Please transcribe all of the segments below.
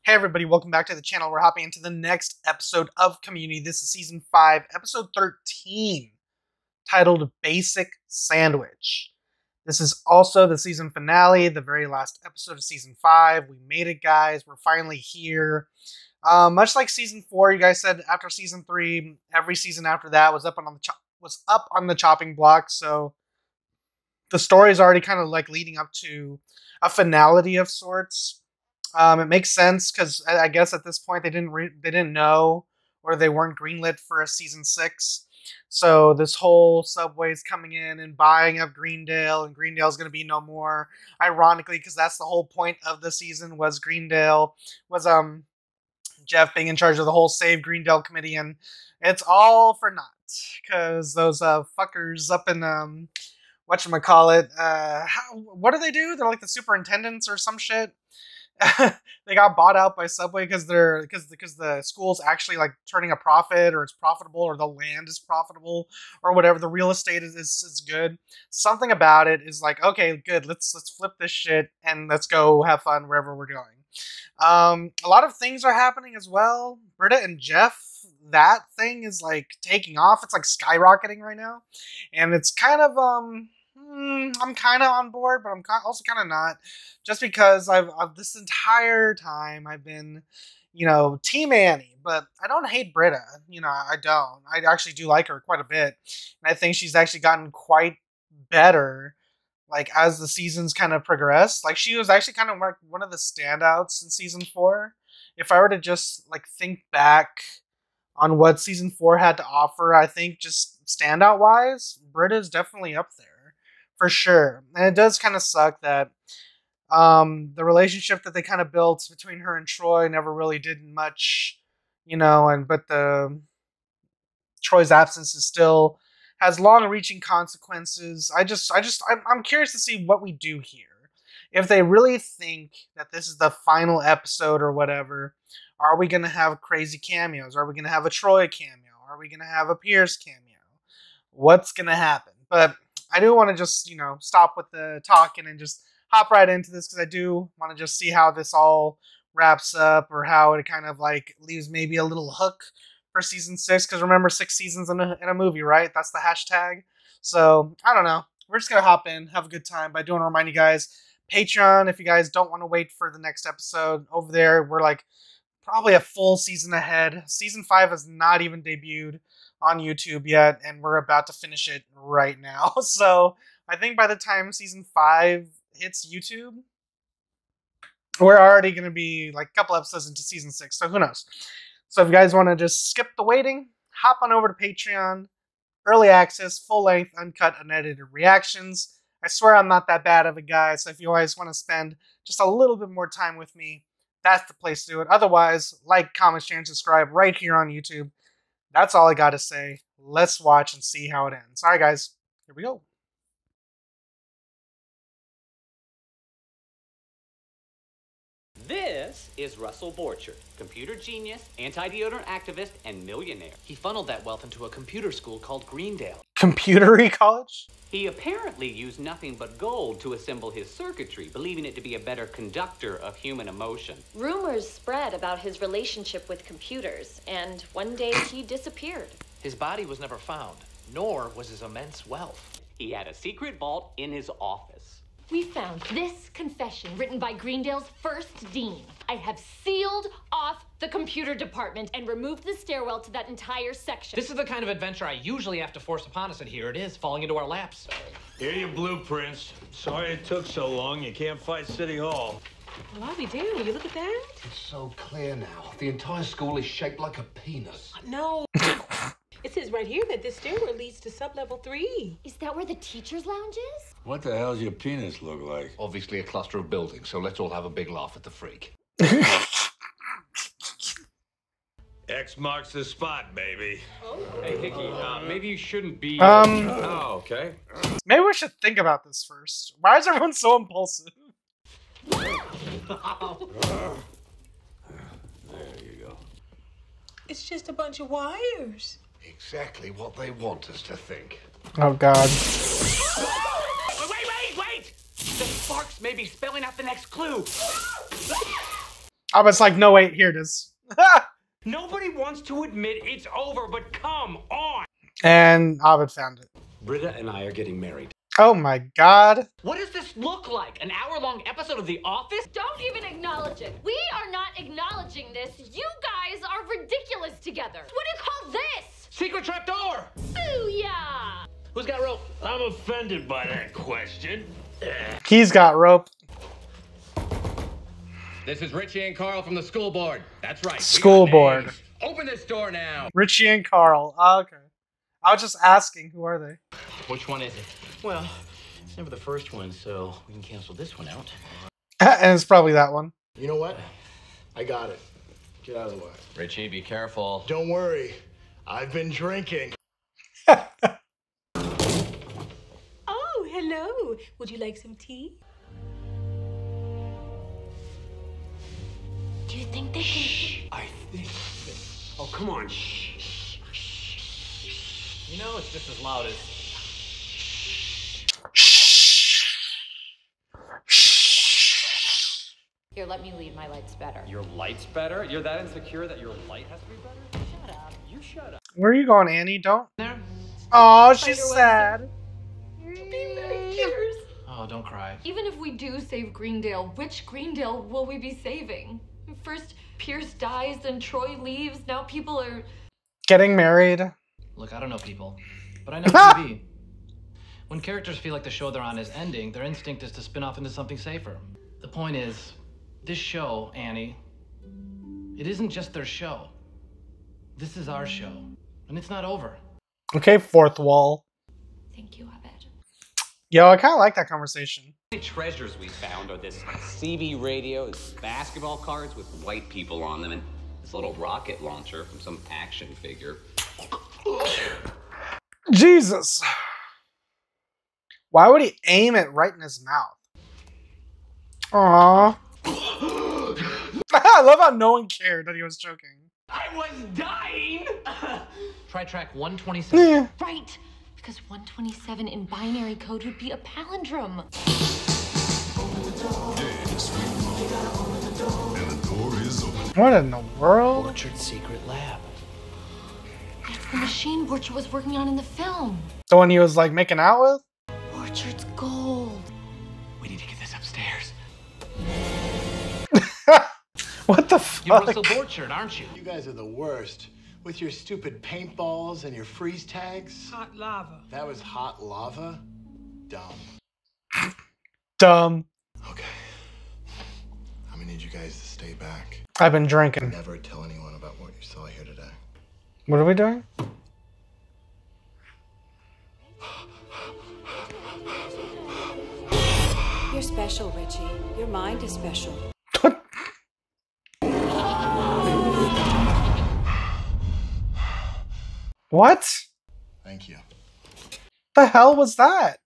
Hey everybody, welcome back to the channel. We're hopping into the next episode of Community. This is Season 5, Episode 13, titled Basic Sandwich. This is also the season finale, the very last episode of Season 5. We made it, guys. We're finally here. Much like Season 4, you guys said after Season 3, every season after that was up on the chopping block, so the story is already kind of like leading up to a finality of sorts. It makes sense because I guess at this point they didn't know, or they weren't greenlit for a season 6. So this whole Subway's coming in and buying up Greendale, and Greendale's going to be no more. Ironically, because that's the whole point of the season, was Jeff being in charge of the whole Save Greendale committee, and it's all for naught because those fuckers up in whatchamacallit, what do they do? They're like the superintendents or some shit. They got bought out by Subway because the school's actually like turning a profit, or it's profitable, or the land is profitable, or whatever. The real estate is good. Something about it is like, okay, good. Let's flip this shit and let's go have fun wherever we're going. A lot of things are happening as well. Britta and Jeff, that thing is like taking off. It's like skyrocketing right now, and it's kind of I'm kind of on board, but I'm also kind of not, just because I've this entire time I've been, Team Annie, but I don't hate Britta. I don't. I actually do like her quite a bit, and I think she's actually gotten quite better, like as the seasons kind of progress. Like she was actually kind of like one of the standouts in season 4. If I were to just like think back on what season 4 had to offer, I think just standout wise, Britta is definitely up there. For sure. And it does kind of suck that the relationship that they kind of built between her and Troy never really did much, but Troy's absence is still has long-reaching consequences. I'm curious to see what we do here. If they really think that this is the final episode or whatever, are we going to have crazy cameos? Are we going to have a Troy cameo? Are we going to have a Pierce cameo? What's going to happen? But I do want to just, stop with the talking and just hop right into this, because I do want to just see how this all wraps up, or how it kind of like leaves maybe a little hook for season 6. Because remember, 6 seasons in a movie, right? That's the hashtag. So I don't know. We're just going to hop in, have a good time. But I do want to remind you guys, Patreon, if you guys don't want to wait for the next episode, over there, we're like probably a full season ahead. Season 5 has not even debuted on YouTube yet, and we're about to finish it right now. So I think by the time season 5 hits YouTube, we're already going to be like a couple episodes into season 6. So who knows? So if you guys want to just skip the waiting, hop on over to Patreon. Early access, full length, uncut, unedited reactions. I swear I'm not that bad of a guy. So if you guys want to spend just a little bit more time with me, that's the place to do it. Otherwise, like, comment, share, and subscribe right here on YouTube. That's all I got to say. Let's watch and see how it ends. All right, guys. Here we go. This is Russell Borcher, computer genius, anti-deodorant activist, and millionaire. He funneled that wealth into a computer school called Greendale. Computery college? He apparently used nothing but gold to assemble his circuitry, believing it to be a better conductor of human emotion. Rumors spread about his relationship with computers, and one day he disappeared. His body was never found, nor was his immense wealth. He had a secret vault in his office. We found this confession written by Greendale's first dean. I have sealed off the computer department and removed the stairwell to that entire section. This is the kind of adventure I usually have to force upon us, and here it is, falling into our laps. Here are your blueprints. Sorry it took so long. You can't fight City Hall. Well, I'll be damned. You look at that? It's so clear now. The entire school is shaped like a penis. No. It says right here that this stairwell leads to sub-level 3. Is that where the teacher's lounge is? What the hell's your penis look like? Obviously a cluster of buildings, so let's all have a big laugh at the freak. X marks the spot, baby. Hey, Hickey, maybe you shouldn't be... Oh, okay. Maybe we should think about this first. Why is everyone so impulsive? There you go. It's just a bunch of wires. Exactly what they want us to think. Oh, God. Wait! The sparks may be spelling out the next clue. I was like, no, wait, here it is. Nobody wants to admit it's over, but come on. And Ovid found it. Britta and I are getting married. Oh my god. What does this look like? An hour-long episode of The Office? Don't even acknowledge it. We are not acknowledging this. You guys are ridiculous together. What do you call this? Secret trapdoor! Booyah! Who's got rope? I'm offended by that question. He's got rope. This is Richie and Carl from the school board. That's right. School board. Open this door now. Richie and Carl. Oh, okay. I was just asking, who are they? Which one is it? Well, it's never the first one, so we can cancel this one out. And it's probably that one. You know what? I got it. Get out of the way. Richie, be careful. Don't worry. I've been drinking. Oh, hello. Would you like some tea? Do you think they can... I think. Oh, come on. You know, it's just as loud as... Here, let me lead. My light's better. Your light's better? You're that insecure that your light has to be better? Shut up. You shut up. Where are you going, Annie? Don't. There? Oh, she's sad. Oh, don't cry. Even if we do save Greendale, which Greendale will we be saving? First, Pierce dies, then Troy leaves. Now people are... Getting married. Look, I don't know people, but I know TV. When characters feel like the show they're on is ending, their instinct is to spin off into something safer. The point is, this show, Annie, it isn't just their show. This is our show, and it's not over. Okay, fourth wall. Thank you, Abed. Yo, I kind of like that conversation. The treasures we found are this CB radio, this basketball cards with white people on them, and this little rocket launcher from some action figure. Jesus. Why would he aim it right in his mouth? Aww. I love how no one cared that he was choking. I was dying! Try track 127. Yeah. Right, because 127 in binary code would be a palindrome. What in the world? Orchard's secret lab. That's the machine Orchard was working on in the film. The one he was like making out with? Orchard's gold. We need to get this upstairs. What the fuck? You're Russell Orchard, aren't you? You guys are the worst. With your stupid paintballs and your freeze tags. Hot lava. That was hot lava? Dumb. Dumb. Okay. I'm gonna need you guys to stay back. I've been drinking. Never tell anyone about what you saw here today. What are we doing? You're special, Richie. Your mind is special. What? Thank you. The hell was that?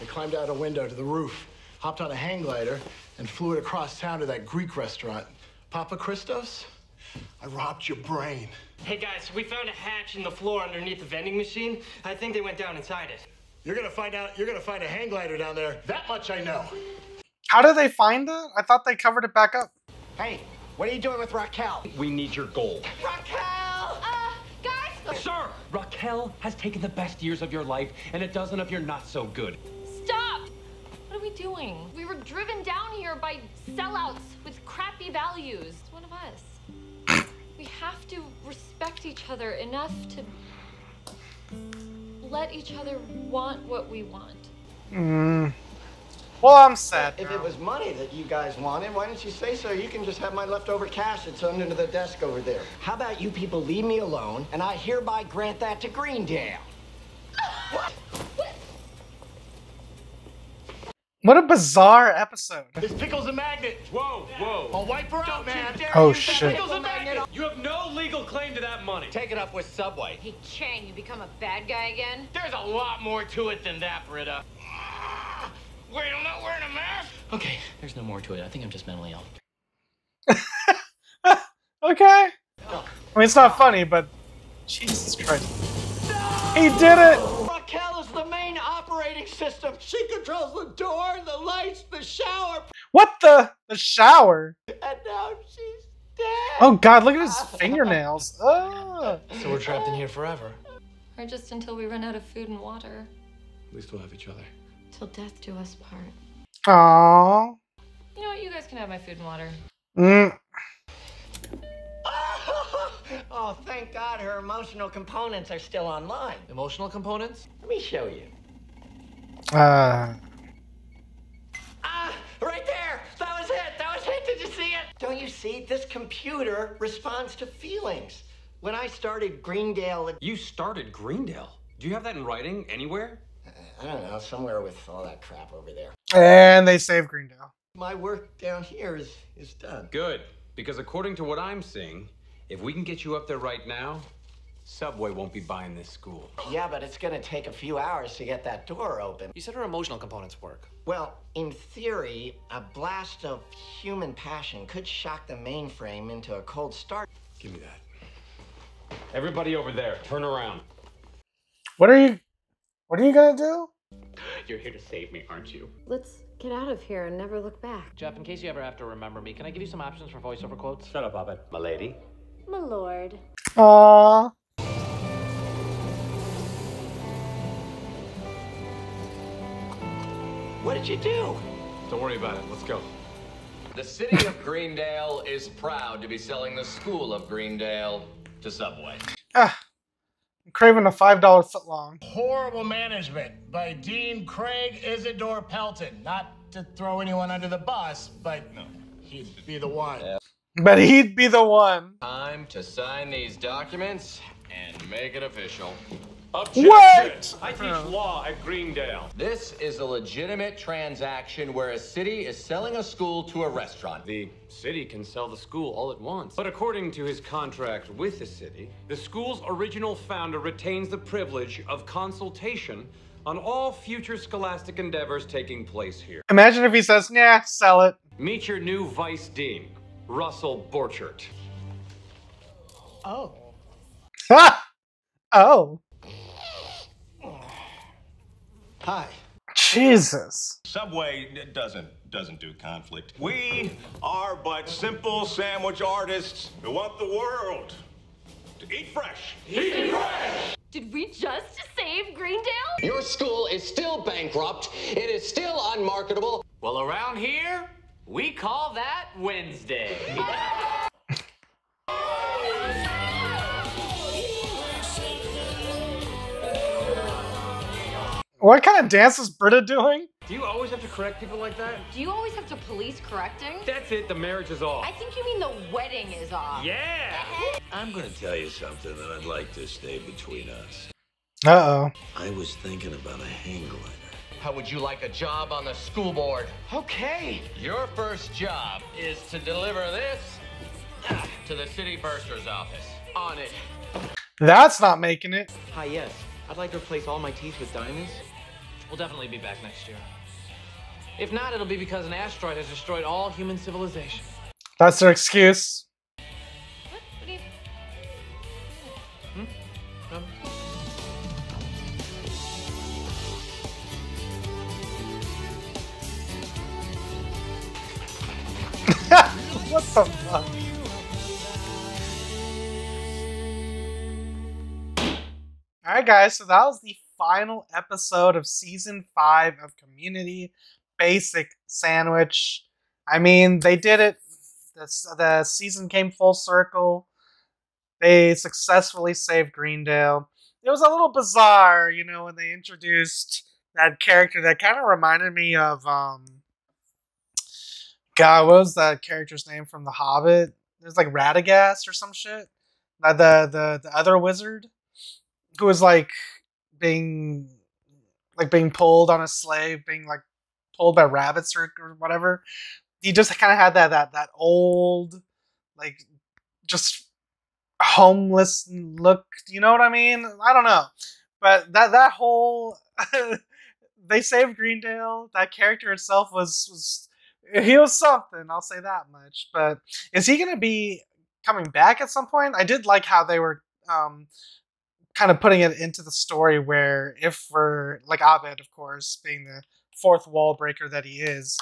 I climbed out a window to the roof, hopped on a hang glider, and flew it across town to that Greek restaurant. Papa Christos? I robbed your brain. Hey guys, we found a hatch in the floor underneath the vending machine. I think they went down inside it. You're gonna find a hang glider down there. That much I know. How did they find it? I thought they covered it back up. Hey, what are you doing with Raquel? We need your gold. Raquel! Guys! Sir! Raquel has taken the best years of your life and a dozen of your not so good. Stop! What are we doing? We were driven down here by sellouts with crappy values. It's one of us. We have to respect each other enough to let each other want what we want. Well, I'm sad. If it was money that you guys wanted, why didn't you say so? You can just have my leftover cash that's under the desk over there. How about you people leave me alone, and I hereby grant that to Greendale? What? What a bizarre episode. This pickle's a magnet. Whoa, whoa. I'll wipe her out, man. Oh, shit. Pickle's a magnet. You have no legal claim to that money. Take it up with Subway. Hey, Chang, you become a bad guy again? There's a lot more to it than that, Britta. Wait, I'm not wearing a mask? Okay, there's no more to it. I think I'm just mentally ill. Okay. I mean, it's not funny, but Jesus Christ. He did it! Raquel is the main operating system. She controls the door, the lights, the shower. What the? The shower? And now she's Oh God, look at his fingernails. Oh. So we're trapped in here forever. Or just until we run out of food and water. At least we'll have each other. Till death do us part. Aww. You know what? You guys can have my food and water. Oh, thank God her emotional components are still online. Emotional components? Let me show you. Right there! That was it! That was it! Did you see it? Don't you see? This computer responds to feelings. When I started Greendale... You started Greendale? Do you have that in writing anywhere? I don't know, somewhere with all that crap over there. And they save Greendale. My work down here is done. Good, because according to what I'm seeing, if we can get you up there right now, Subway won't be buying this school. Yeah, but it's gonna take a few hours to get that door open. You said her emotional components work. Well, in theory, a blast of human passion could shock the mainframe into a cold start. Give me that. Everybody over there, turn around. What are you gonna do? You're here to save me, aren't you? Let's get out of here and never look back. Jeff, in case you ever have to remember me, can I give you some options for voiceover quotes? Shut up, Abed. My lady. My lord. Aww. What did you do? Don't worry about it. Let's go. The city of Greendale is proud to be selling the school of Greendale to Subway. I'm craving a $5 footlong. Horrible management by Dean Craig Isidore Pelton. Not to throw anyone under the bus, but he'd be the one. But he'd be the one. Time to sign these documents and make it official. Objection! What? I teach law at Greendale. This is a legitimate transaction where a city is selling a school to a restaurant. The city can sell the school all at once. But according to his contract with the city, the school's original founder retains the privilege of consultation on all future scholastic endeavors taking place here. Imagine if he says, "Nah, sell it." Meet your new vice dean, Russell Borchert. Oh. Ha! Oh. Hi. Jesus. Subway doesn't do conflict. We are but simple sandwich artists who want the world to eat fresh. Eat fresh! Did we just save Greendale? Your school is still bankrupt. It is still unmarketable. Well, around here, we call that Wednesday. What kind of dance is Britta doing? Do you always have to correct people like that? Do you always have to police correcting? That's it, the marriage is off. I think you mean the wedding is off. Yeah! I'm gonna tell you something that I'd like to stay between us. Uh-oh. I was thinking about a hang glider. How would you like a job on the school board? Okay. Your first job is to deliver this to the city bursar's office. On it. That's not making it. Hi, yes. I'd like to replace all my teeth with diamonds. We'll definitely be back next year. If not, it'll be because an asteroid has destroyed all human civilization. That's their excuse. What do you... What the fuck? Alright guys, so that was the final episode of Season 5 of Community Basic Sandwich. I mean, they did it. The season came full circle. They successfully saved Greendale. It was a little bizarre, you know, when they introduced that character that kind of reminded me of, God, what was that character's name from The Hobbit? It was like Radagast or some shit. The other wizard who was like being pulled on a sleigh, being like pulled by rabbits or whatever. He just kind of had that old, like, just homeless look. You know what I mean? I don't know, but that whole they saved Greendale. That character itself was he was something. I'll say that much. But is he gonna be coming back at some point? I did like how they were kind of putting it into the story where if we're like Abed, of course, being the fourth wall breaker that he is,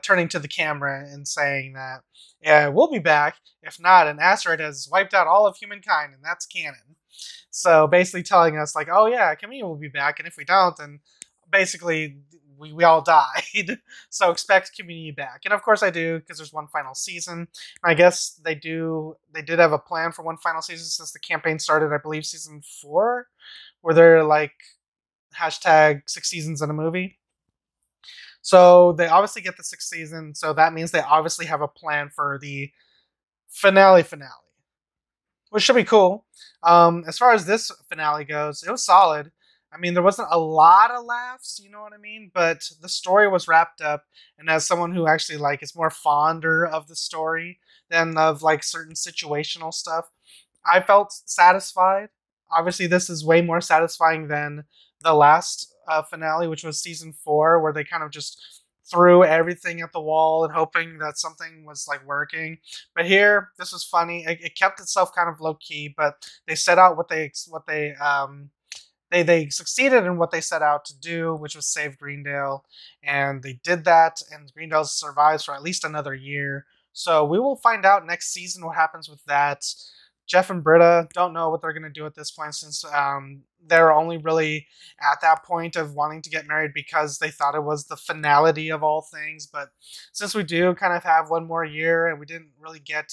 turning to the camera and saying that, yeah, we'll be back. If not, an asteroid has wiped out all of humankind, and that's canon. So basically telling us, like, oh yeah, Community will be back, and if we don't, then basically we all died. So expect Community back. And of course I do, because there's one final season. I guess they did have a plan for one final season since the campaign started, I believe, season 4, where they're like hashtag 6 seasons in a movie. So they obviously get the 6th season, so that means they obviously have a plan for the finale, which should be cool. As far as this finale goes, it was solid. I mean, there wasn't a lot of laughs, you know what I mean? But the story was wrapped up, and as someone who actually like is more fonder of the story than of like certain situational stuff, I felt satisfied. Obviously, this is way more satisfying than the last finale, which was season 4, where they kind of just threw everything at the wall and hoping that something was like working. But here, this was funny. It kept itself kind of low key, but they set out they succeeded in what they set out to do, which was save Greendale, and they did that. And Greendale survives for at least another year. So we will find out next season what happens with that. Jeff and Britta don't know what they're going to do at this point, since they're only really at that point of wanting to get married because they thought it was the finality of all things. But since we do kind of have one more year, and we didn't really get,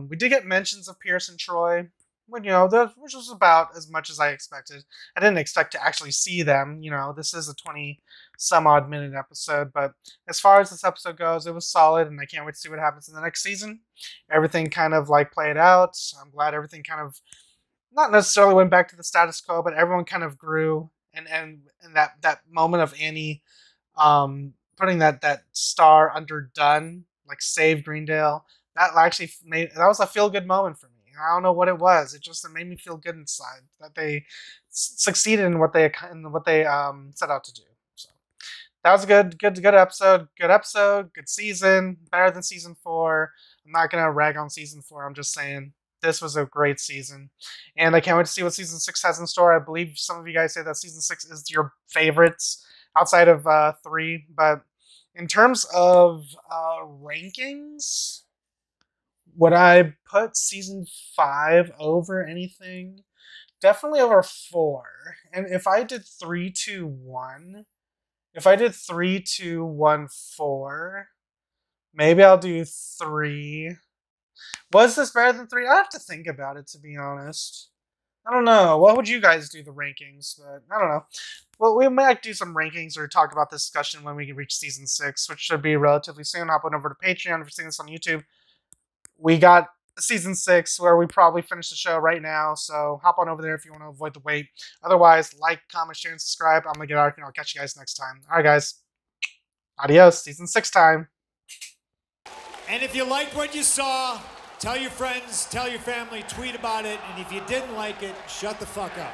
we did get mentions of Pierce and Troy, which was about as much as I expected. I didn't expect to actually see them. This is a 20-some-odd minute episode, but as far as this episode goes, it was solid, and I can't wait to see what happens in the next season. Everything kind of like played out. I'm glad everything kind of not necessarily went back to the status quo, but everyone kind of grew, and that moment of Annie putting that star under Dunn, like save Greendale, that was a feel-good moment for me. I don't know what it was. It made me feel good inside that they succeeded in what they set out to do. So that was a good episode. Good episode. Good season. Better than season 4. I'm not gonna rag on season 4. I'm just saying this was a great season, and I can't wait to see what season 6 has in store. I believe some of you guys say that season 6 is your favorites outside of 3, but in terms of rankings, would I put season 5 over anything? Definitely over 4. And if I did 3, 2, 1, 4, maybe I'll do 3. Was this better than 3? I have to think about it, to be honest. I don't know. What would you guys do the rankings? But I don't know. Well, we might do some rankings or talk about this discussion when we reach season 6, which should be relatively soon. Hop on over to Patreon if you're seeing this on YouTube. We got season 6 where we probably finish the show right now, so hop on over there if you want to avoid the wait. Otherwise, like, comment, share, and subscribe. I'm going to get out of here, and I'll catch you guys next time. Alright guys, adios, season 6 time. And if you liked what you saw, tell your friends, tell your family, tweet about it, and if you didn't like it, shut the fuck up.